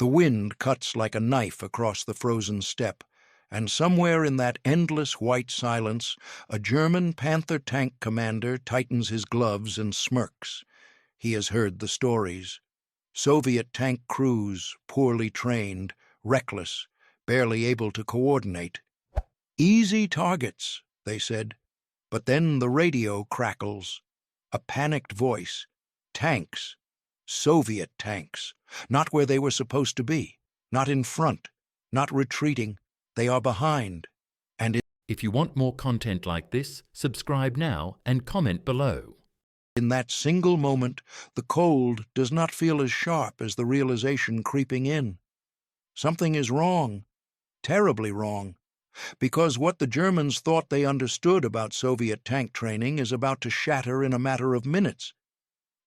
The wind cuts like a knife across the frozen steppe, and somewhere in that endless white silence, a German Panther tank commander tightens his gloves and smirks. He has heard the stories. Soviet tank crews, poorly trained, reckless, barely able to coordinate. "Easy targets," they said. But then the radio crackles. A panicked voice. Tanks. Soviet tanks. Not where they were supposed to be. Not in front. Not retreating. They are behind. And If you want more content like this, subscribe now and comment below. in that single moment, the cold does not feel as sharp as the realization creeping in. Something is wrong. Terribly wrong. Because what the Germans thought they understood about Soviet tank training is about to shatter in a matter of minutes.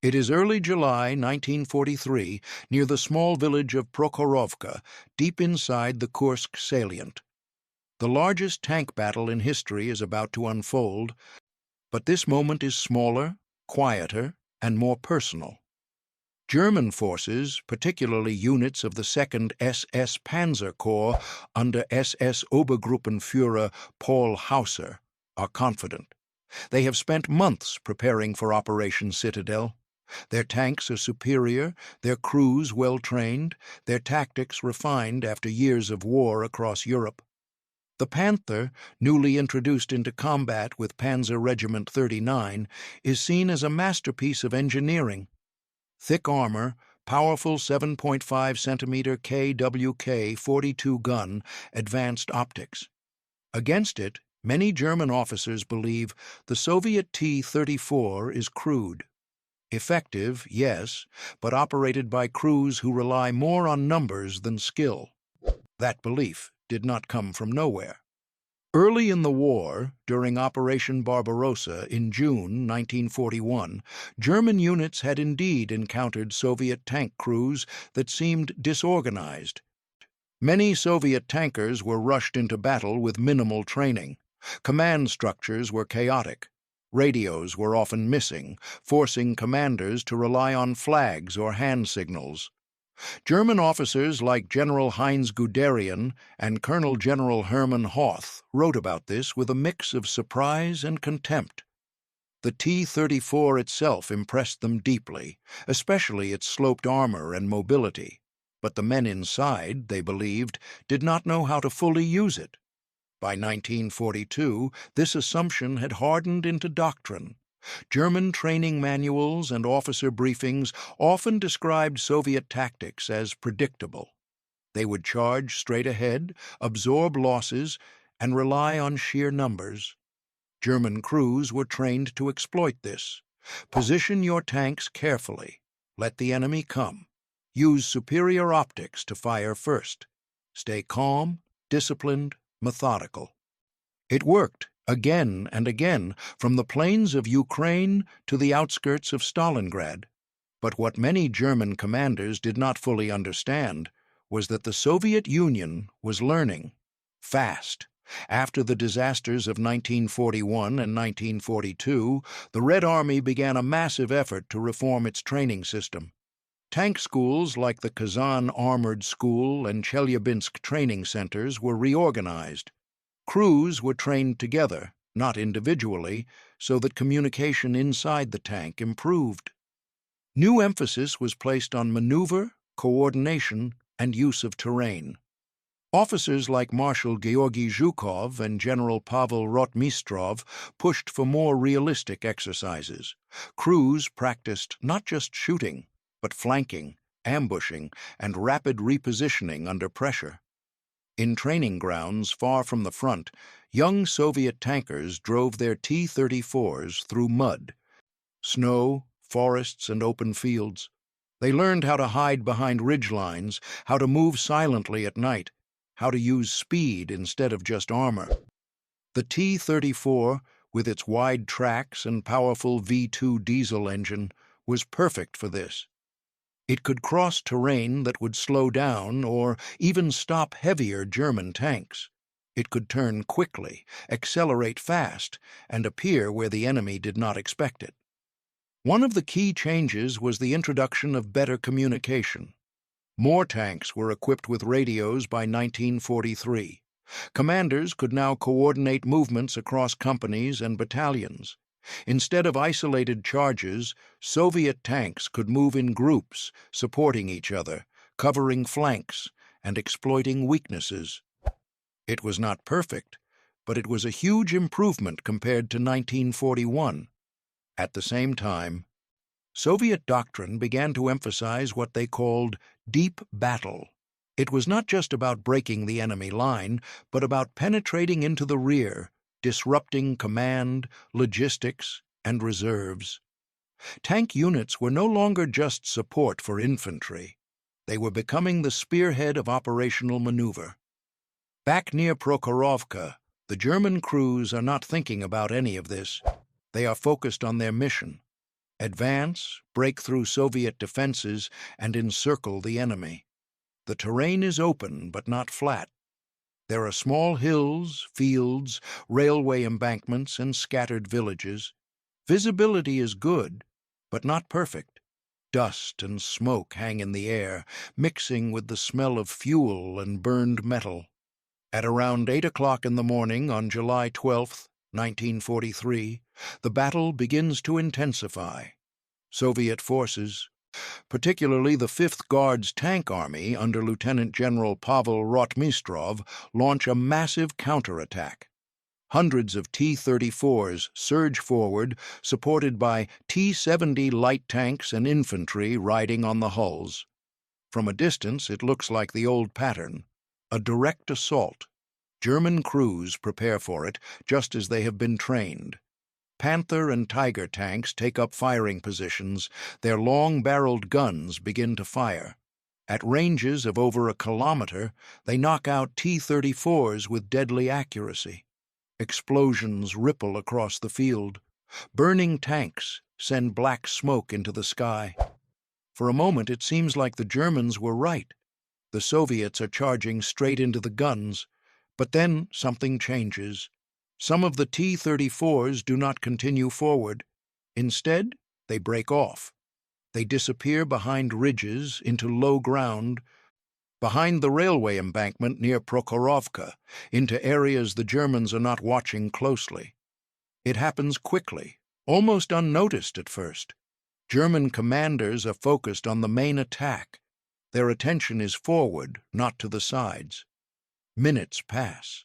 It is early July 1943, near the small village of Prokhorovka, deep inside the Kursk salient. The largest tank battle in history is about to unfold, but this moment is smaller, quieter, and more personal. German forces, particularly units of the 2nd SS Panzer Corps under SS Obergruppenführer Paul Hauser, are confident. They have spent months preparing for Operation Citadel. Their tanks are superior, their crews well-trained, their tactics refined after years of war across Europe. The Panther, newly introduced into combat with Panzer Regiment 39, is seen as a masterpiece of engineering. Thick armor, powerful 7.5 centimeter KWK 42 gun, advanced optics. Against it, many German officers believe the Soviet T-34 is crude. Effective, yes, but operated by crews who rely more on numbers than skill. That belief did not come from nowhere. Early in the war, during Operation Barbarossa in June 1941, German units had indeed encountered Soviet tank crews that seemed disorganized. Many Soviet tankers were rushed into battle with minimal training. Command structures were chaotic. Radios were often missing, forcing commanders to rely on flags or hand signals. German officers like General Heinz Guderian and Colonel General Hermann Hoth wrote about this with a mix of surprise and contempt. The T-34 itself impressed them deeply, especially its sloped armor and mobility, but the men inside, they believed, did not know how to fully use it. By 1942, this assumption had hardened into doctrine. German training manuals and officer briefings often described Soviet tactics as predictable. They would charge straight ahead, absorb losses, and rely on sheer numbers. German crews were trained to exploit this. Position your tanks carefully. Let the enemy come. Use superior optics to fire first. Stay calm, disciplined, methodical. It worked. Again and again, from the plains of Ukraine to the outskirts of Stalingrad. But what many German commanders did not fully understand was that the Soviet Union was learning fast. After the disasters of 1941 and 1942, the Red Army began a massive effort to reform its training system. Tank schools like the Kazan Armored School and Chelyabinsk training centers were reorganized. Crews were trained together, not individually, so that communication inside the tank improved. New emphasis was placed on maneuver, coordination, and use of terrain. Officers like Marshal Georgy Zhukov and General Pavel Rotmistrov pushed for more realistic exercises. Crews practiced not just shooting, but flanking, ambushing, and rapid repositioning under pressure. In training grounds far from the front, young Soviet tankers drove their T-34s through mud, snow, forests, and open fields. They learned how to hide behind ridgelines, how to move silently at night, how to use speed instead of just armor. The T-34, with its wide tracks and powerful V2 diesel engine, was perfect for this. It could cross terrain that would slow down or even stop heavier German tanks. It could turn quickly, accelerate fast, and appear where the enemy did not expect it. One of the key changes was the introduction of better communication. More tanks were equipped with radios by 1943. Commanders could now coordinate movements across companies and battalions. Instead of isolated charges, Soviet tanks could move in groups, supporting each other, covering flanks, and exploiting weaknesses. It was not perfect, but it was a huge improvement compared to 1941. At the same time, Soviet doctrine began to emphasize what they called deep battle. It was not just about breaking the enemy line, but about penetrating into the rear, disrupting command, logistics, and reserves. Tank units were no longer just support for infantry. They were becoming the spearhead of operational maneuver. Back near Prokhorovka, the German crews are not thinking about any of this. They are focused on their mission: advance, break through Soviet defenses, and encircle the enemy. The terrain is open but not flat. There are small hills, fields, railway embankments, and scattered villages. Visibility is good, but not perfect. Dust and smoke hang in the air, mixing with the smell of fuel and burned metal. At around 8 o'clock in the morning on July 12, 1943, the battle begins to intensify. Soviet forces, particularly the 5th Guards Tank Army under Lieutenant General Pavel Rotmistrov, launch a massive counterattack. Hundreds of T-34s surge forward, supported by T-70 light tanks and infantry riding on the hulls. From a distance, it looks like the old pattern: a direct assault. German crews prepare for it, just as they have been trained. Panther and Tiger tanks take up firing positions. Their long-barreled guns begin to fire. At ranges of over a kilometer, they knock out T-34s with deadly accuracy. Explosions ripple across the field. Burning tanks send black smoke into the sky. For a moment, it seems like the Germans were right. The Soviets are charging straight into the guns. But then something changes. Some of the T-34s do not continue forward. Instead, they break off. They disappear behind ridges into low ground, behind the railway embankment near Prokhorovka, into areas the Germans are not watching closely. It happens quickly, almost unnoticed at first. German commanders are focused on the main attack. Their attention is forward, not to the sides. Minutes pass.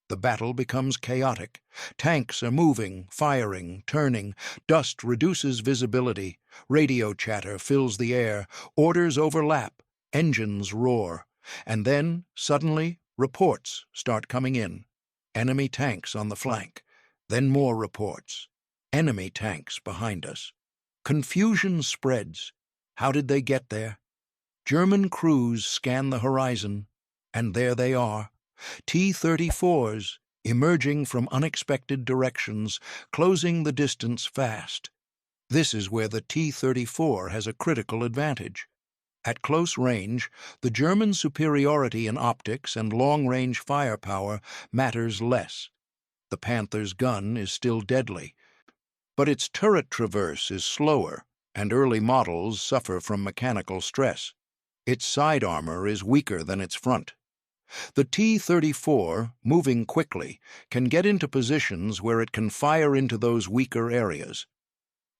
The battle becomes chaotic. Tanks are moving, firing, turning. Dust reduces visibility. Radio chatter fills the air. Orders overlap. Engines roar. And then, suddenly, reports start coming in. Enemy tanks on the flank. Then more reports. Enemy tanks behind us. Confusion spreads. How did they get there? German crews scan the horizon, and there they are. T-34s, emerging from unexpected directions, closing the distance fast. This is where the T-34 has a critical advantage. At close range, the German superiority in optics and long-range firepower matters less. The Panther's gun is still deadly, but its turret traverse is slower, and early models suffer from mechanical stress. Its side armor is weaker than its front. The T-34, moving quickly, can get into positions where it can fire into those weaker areas.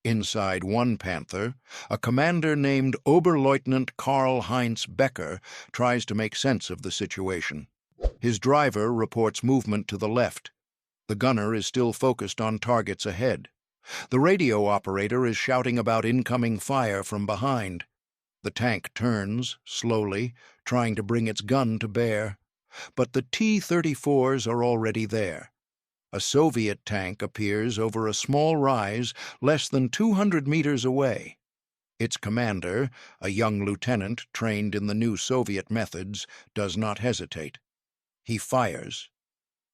Inside one Panther, a commander named Oberleutnant Karl-Heinz Becker tries to make sense of the situation. His driver reports movement to the left. The gunner is still focused on targets ahead. The radio operator is shouting about incoming fire from behind. The tank turns, slowly, trying to bring its gun to bear. But the T-34s are already there. A Soviet tank appears over a small rise less than 200 meters away. Its commander, a young lieutenant trained in the new Soviet methods, does not hesitate. He fires.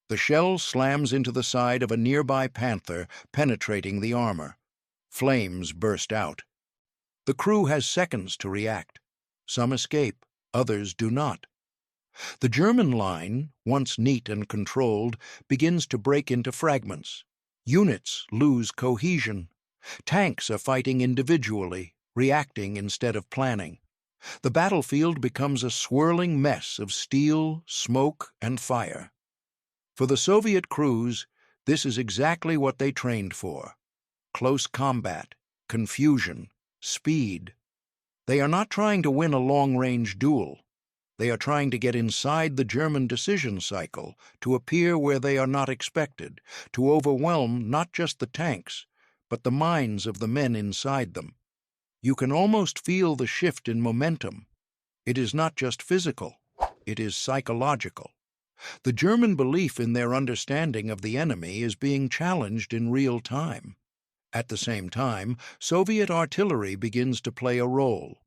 The shell slams into the side of a nearby Panther, penetrating the armor. Flames burst out. The crew has seconds to react. Some escape, others do not. The German line, once neat and controlled, begins to break into fragments. Units lose cohesion. Tanks are fighting individually, reacting instead of planning. The battlefield becomes a swirling mess of steel, smoke, and fire. For the Soviet crews, this is exactly what they trained for: close combat, confusion, speed. They are not trying to win a long-range duel. They are trying to get inside the German decision cycle, to appear where they are not expected, to overwhelm not just the tanks, but the minds of the men inside them. You can almost feel the shift in momentum. It is not just physical, it is psychological. The German belief in their understanding of the enemy is being challenged in real time. At the same time, Soviet artillery begins to play a role.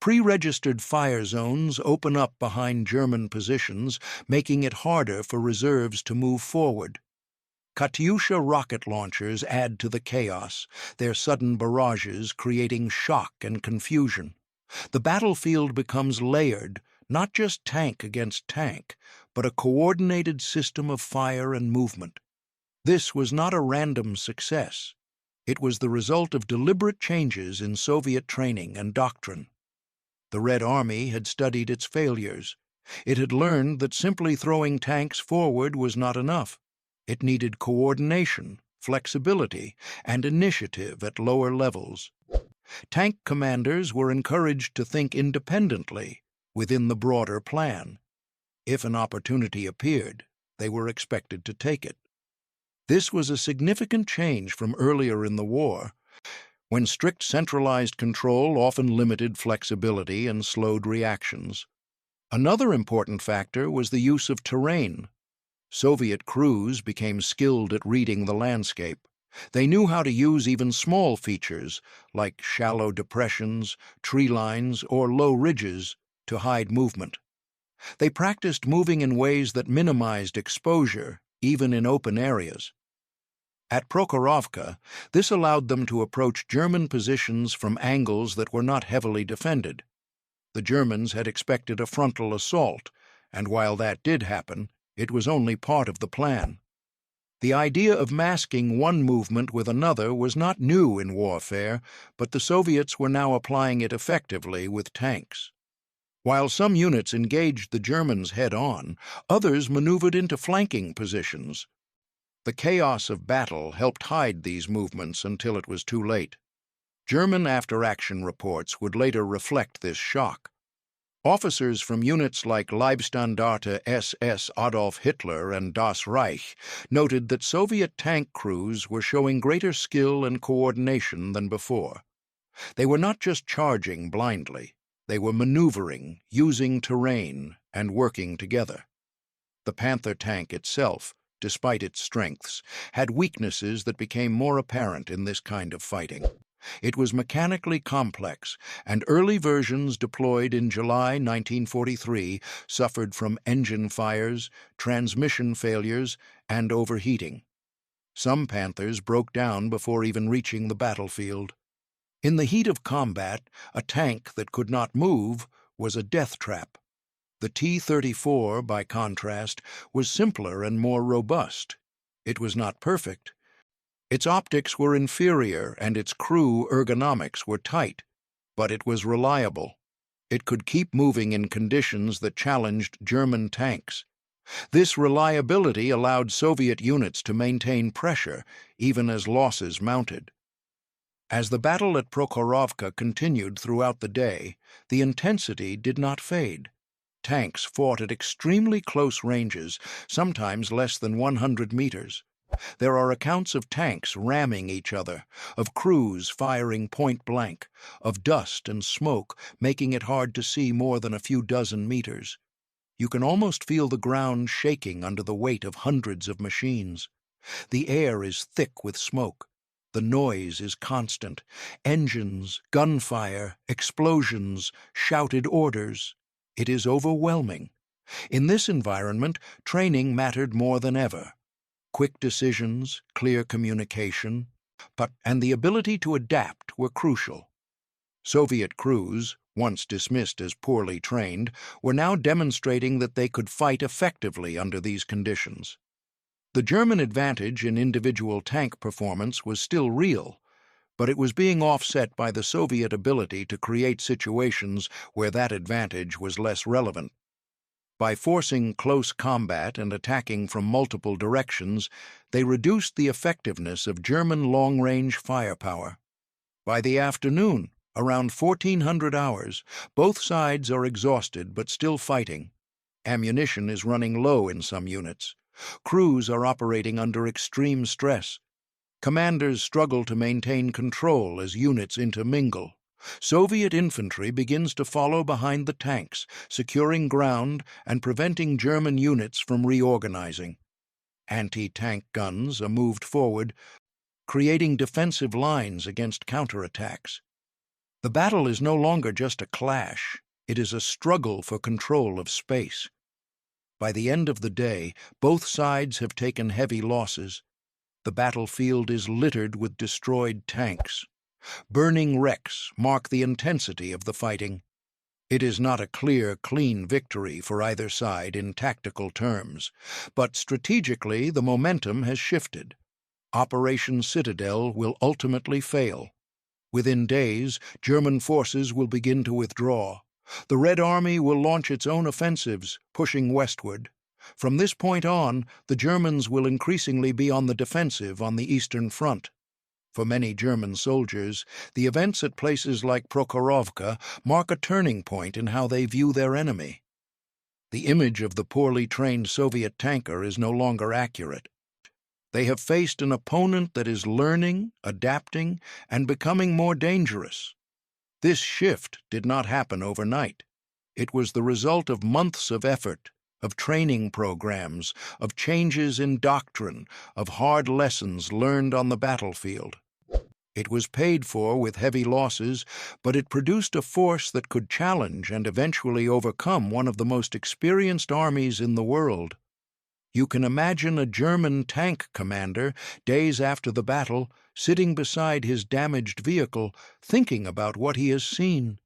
Pre-registered fire zones open up behind German positions, making it harder for reserves to move forward. Katyusha rocket launchers add to the chaos, their sudden barrages creating shock and confusion. The battlefield becomes layered, not just tank against tank, but a coordinated system of fire and movement. This was not a random success. It was the result of deliberate changes in Soviet training and doctrine. The Red Army had studied its failures. It had learned that simply throwing tanks forward was not enough. It needed coordination, flexibility, and initiative at lower levels. Tank commanders were encouraged to think independently within the broader plan. If an opportunity appeared, they were expected to take it. This was a significant change from earlier in the war, when strict centralized control often limited flexibility and slowed reactions. Another important factor was the use of terrain. Soviet crews became skilled at reading the landscape. They knew how to use even small features, like shallow depressions, tree lines, or low ridges, to hide movement. They practiced moving in ways that minimized exposure, even in open areas. At Prokhorovka, this allowed them to approach German positions from angles that were not heavily defended. The Germans had expected a frontal assault, and while that did happen, it was only part of the plan. The idea of masking one movement with another was not new in warfare, but the Soviets were now applying it effectively with tanks. While some units engaged the Germans head-on, others maneuvered into flanking positions. The chaos of battle helped hide these movements until it was too late. German after-action reports would later reflect this shock. Officers from units like Leibstandarte SS Adolf Hitler and Das Reich noted that Soviet tank crews were showing greater skill and coordination than before. They were not just charging blindly. They were maneuvering, using terrain, and working together. The Panther tank itself, despite its strengths, had weaknesses that became more apparent in this kind of fighting. It was mechanically complex, and early versions deployed in July 1943 suffered from engine fires, transmission failures, and overheating. Some Panthers broke down before even reaching the battlefield. In the heat of combat, a tank that could not move was a death trap. The T-34, by contrast, was simpler and more robust. It was not perfect. Its optics were inferior and its crew ergonomics were tight, but it was reliable. It could keep moving in conditions that challenged German tanks. This reliability allowed Soviet units to maintain pressure even as losses mounted. As the battle at Prokhorovka continued throughout the day, the intensity did not fade. Tanks fought at extremely close ranges, sometimes less than 100 meters. There are accounts of tanks ramming each other, of crews firing point blank, of dust and smoke making it hard to see more than a few dozen meters. You can almost feel the ground shaking under the weight of hundreds of machines. The air is thick with smoke. The noise is constant. Engines, gunfire, explosions, shouted orders. It is overwhelming. In this environment, training mattered more than ever. Quick decisions, clear communication, and the ability to adapt were crucial. Soviet crews, once dismissed as poorly trained, were now demonstrating that they could fight effectively under these conditions. The German advantage in individual tank performance was still real, but it was being offset by the Soviet ability to create situations where that advantage was less relevant. By forcing close combat and attacking from multiple directions, they reduced the effectiveness of German long-range firepower. By the afternoon, around 1400 hours, both sides are exhausted but still fighting. Ammunition is running low in some units. Crews are operating under extreme stress. Commanders struggle to maintain control as units intermingle. Soviet infantry begins to follow behind the tanks, securing ground and preventing German units from reorganizing. Anti-tank guns are moved forward, creating defensive lines against counterattacks. The battle is no longer just a clash, it is a struggle for control of space. By the end of the day, both sides have taken heavy losses. The battlefield is littered with destroyed tanks. Burning wrecks mark the intensity of the fighting. It is not a clear, clean victory for either side in tactical terms, but strategically the momentum has shifted. Operation Citadel will ultimately fail. Within days, German forces will begin to withdraw. The Red Army will launch its own offensives, pushing westward. From this point on, the Germans will increasingly be on the defensive on the Eastern Front. For many German soldiers, the events at places like Prokhorovka mark a turning point in how they view their enemy. The image of the poorly trained Soviet tanker is no longer accurate. They have faced an opponent that is learning, adapting, and becoming more dangerous. This shift did not happen overnight. It was the result of months of effort, of training programs, of changes in doctrine, of hard lessons learned on the battlefield. It was paid for with heavy losses, but it produced a force that could challenge and eventually overcome one of the most experienced armies in the world. You can imagine a German tank commander, days after the battle, sitting beside his damaged vehicle, thinking about what he has seen.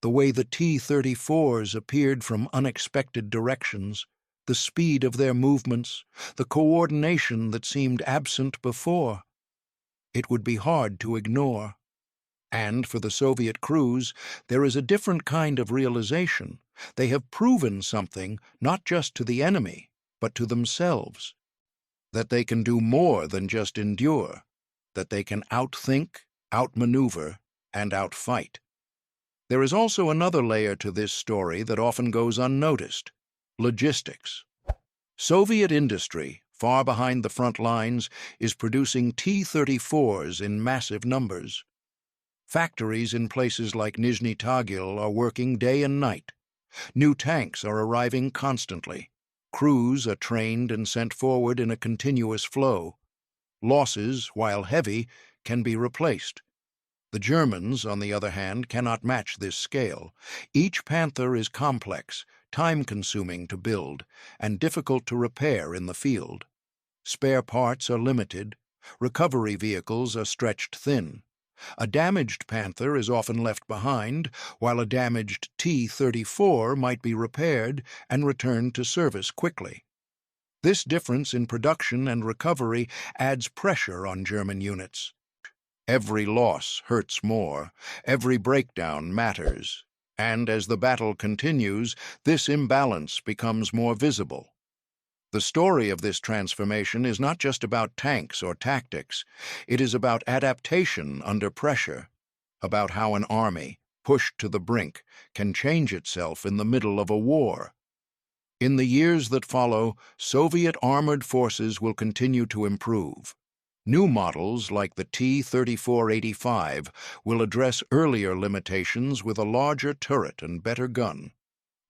The way the T-34s appeared from unexpected directions, the speed of their movements, the coordination that seemed absent before. It would be hard to ignore. And for the Soviet crews, there is a different kind of realization. They have proven something not just to the enemy, but to themselves. That they can do more than just endure. That they can outthink, outmaneuver, and outfight. There is also another layer to this story that often goes unnoticed: logistics. Soviet industry, far behind the front lines, is producing T-34s in massive numbers. Factories in places like Nizhny Tagil are working day and night. New tanks are arriving constantly. Crews are trained and sent forward in a continuous flow. Losses, while heavy, can be replaced. The Germans, on the other hand, cannot match this scale. Each Panther is complex, time-consuming to build, and difficult to repair in the field. Spare parts are limited. Recovery vehicles are stretched thin. A damaged Panther is often left behind, while a damaged T-34 might be repaired and returned to service quickly. This difference in production and recovery adds pressure on German units. Every loss hurts more, every breakdown matters, and as the battle continues, this imbalance becomes more visible. The story of this transformation is not just about tanks or tactics. It is about adaptation under pressure, about how an army, pushed to the brink, can change itself in the middle of a war. In the years that follow, Soviet armored forces will continue to improve. New models like the T-34-85 will address earlier limitations with a larger turret and better gun.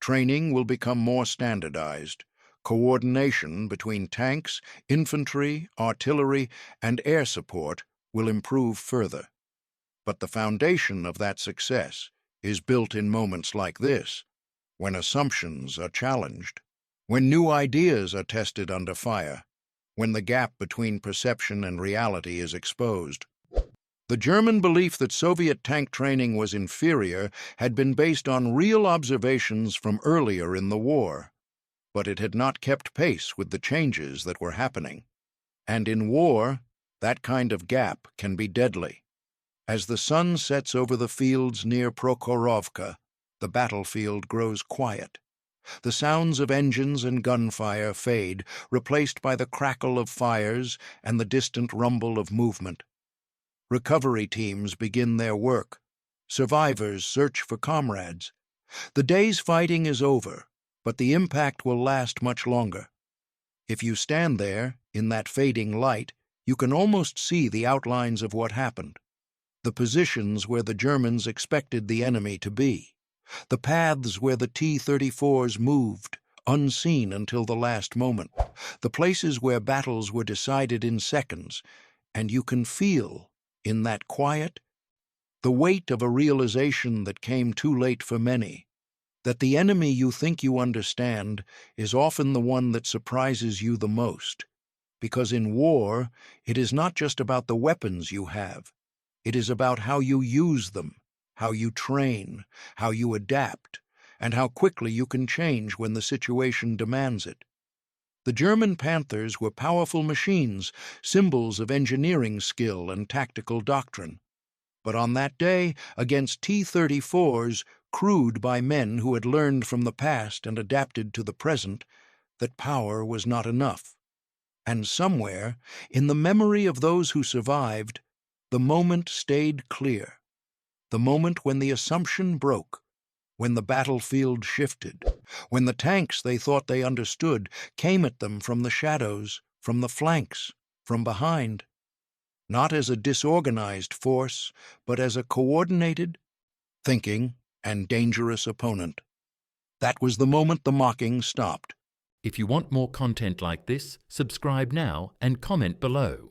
Training will become more standardized. Coordination between tanks, infantry, artillery, and air support will improve further. But the foundation of that success is built in moments like this, when assumptions are challenged, when new ideas are tested under fire, when the gap between perception and reality is exposed. The German belief that Soviet tank training was inferior had been based on real observations from earlier in the war, but it had not kept pace with the changes that were happening. And in war, that kind of gap can be deadly. As the sun sets over the fields near Prokhorovka, the battlefield grows quiet. The sounds of engines and gunfire fade, replaced by the crackle of fires and the distant rumble of movement. Recovery teams begin their work. Survivors search for comrades. The day's fighting is over, but the impact will last much longer. If you stand there, in that fading light, you can almost see the outlines of what happened. The positions where the Germans expected the enemy to be. The paths where the T-34s moved, unseen until the last moment. The places where battles were decided in seconds, and you can feel, in that quiet, the weight of a realization that came too late for many, that the enemy you think you understand is often the one that surprises you the most. Because in war, it is not just about the weapons you have. It is about how you use them, how you train, how you adapt, and how quickly you can change when the situation demands it. The German Panthers were powerful machines, symbols of engineering skill and tactical doctrine. But on that day, against T-34s, crewed by men who had learned from the past and adapted to the present, that power was not enough. And somewhere, in the memory of those who survived, the moment stayed clear. The moment when the assumption broke, when the battlefield shifted, when the tanks they thought they understood came at them from the shadows, from the flanks, from behind. Not as a disorganized force, but as a coordinated, thinking, and dangerous opponent. That was the moment the mocking stopped. If you want more content like this, subscribe now and comment below.